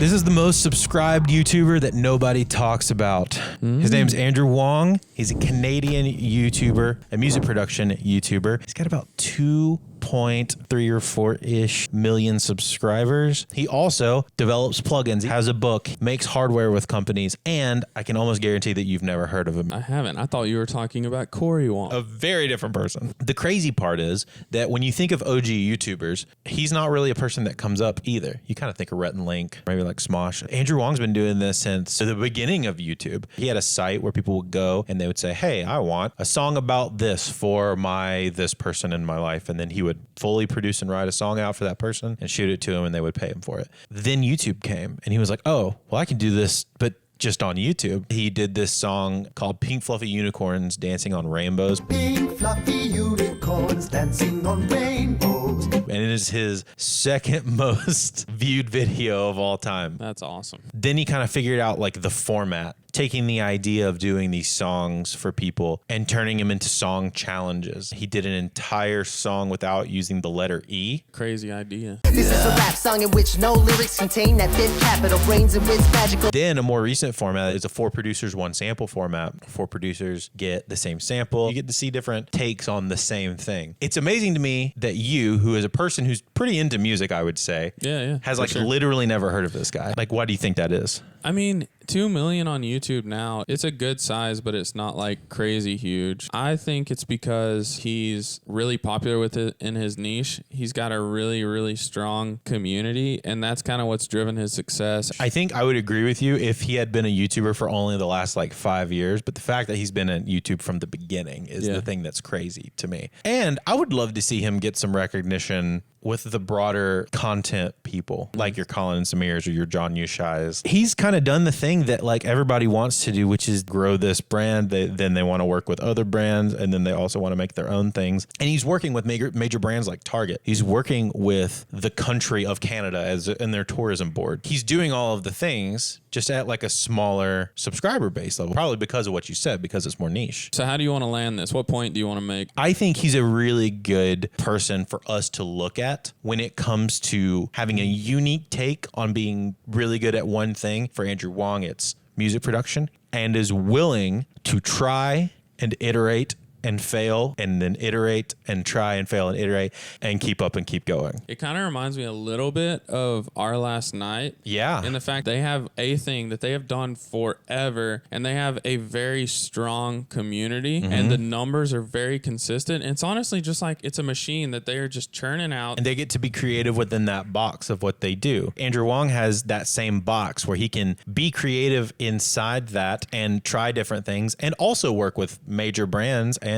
This is the most subscribed YouTuber that nobody talks about. His name's Andrew Wong. He's a Canadian YouTuber, a music production YouTuber. He's got about 2.3 or 4-ish million subscribers. He also develops plugins, he has a book, makes hardware with companies, and I can almost guarantee that you've never heard of him. I haven't. I thought you were talking about Corey Wong. A very different person. The crazy part is that when you think of OG YouTubers, he's not really a person that comes up either. You kind of think of Rhett and Link, maybe like Smosh. Andrew Wong's been doing this since the beginning of YouTube. He had a site where people would go and they would say, hey, I want a song about this for this person in my life. And then he would fully produce and write a song out for that person and shoot it to him and they would pay him for it. Then YouTube came and he was like, oh, well, I can do this, but just on YouTube. He did this song called Pink Fluffy Unicorns Dancing on Rainbows. Pink fluffy unicorns dancing on rainbows. And it is his second most viewed video of all time. That's awesome. Then he kind of figured out like the format, taking the idea of doing these songs for people and turning them into song challenges. He did an entire song without using the letter E. Crazy idea. This is a rap song in which no lyrics contain that fifth capital brains and whiz magical. Then a more recent format is a 4 producers, 1 sample format. 4 producers get the same sample. You get to see different takes on the same thing. It's amazing to me that you, who is a person who's pretty into music, I would say, has like literally never heard of this guy. Like, why do you think that is? I mean, 2 million on YouTube now, it's a good size, but it's not like crazy huge. I think it's because he's really popular with it in his niche. He's got a really, really strong community, and that's kind of what's driven his success. I think I would agree with you if he had been a YouTuber for only the last like 5 years, but the fact that he's been on YouTube from the beginning is the thing that's crazy to me. And I would love to see him get some recognition with the broader content people, like your Colin and Samirs or your John Yushais. He's kind of done the thing that like everybody wants to do, which is grow this brand. Then they want to work with other brands, and then they also want to make their own things. And he's working with major brands like Target. He's working with the country of Canada in their tourism board. He's doing all of the things just at like a smaller subscriber base level, probably because of what you said, because it's more niche. So how do you want to land this? What point do you want to make? I think he's a really good person for us to look at when it comes to having a unique take on being really good at one thing. For Andrew Wong, it's music production, and is willing to try and iterate and fail and then iterate and try and fail and iterate and keep up and keep going. It kind of reminds me a little bit of Our Last Night. Yeah. In the fact they have a thing that they have done forever, and they have a very strong community, and the numbers are very consistent. And it's honestly just like it's a machine that they are just churning out. And they get to be creative within that box of what they do. Andrew Wong has that same box where he can be creative inside that and try different things and also work with major brands and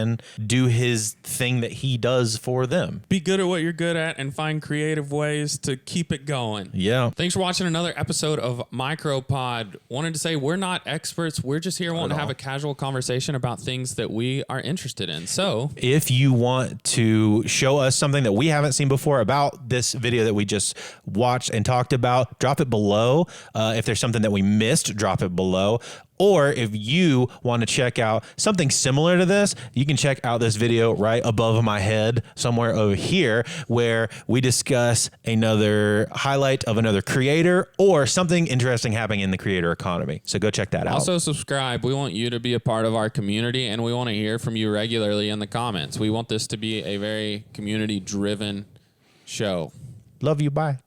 do his thing that he does for them. Be good at what you're good at and find creative ways to keep it going. Yeah. Thanks for watching another episode of microPOD. Wanted to say we're not experts. We're just here wanting to have a casual conversation about things that we are interested in. So if you want to show us something that we haven't seen before about this video that we just watched and talked about, drop it below. If there's something that we missed, drop it below. Or if you want to check out something similar to this, you can check out this video right above my head, somewhere over here, where we discuss another highlight of another creator or something interesting happening in the creator economy. So go check that out. Also subscribe. We want you to be a part of our community, and we want to hear from you regularly in the comments. We want this to be a very community-driven show. Love you. Bye.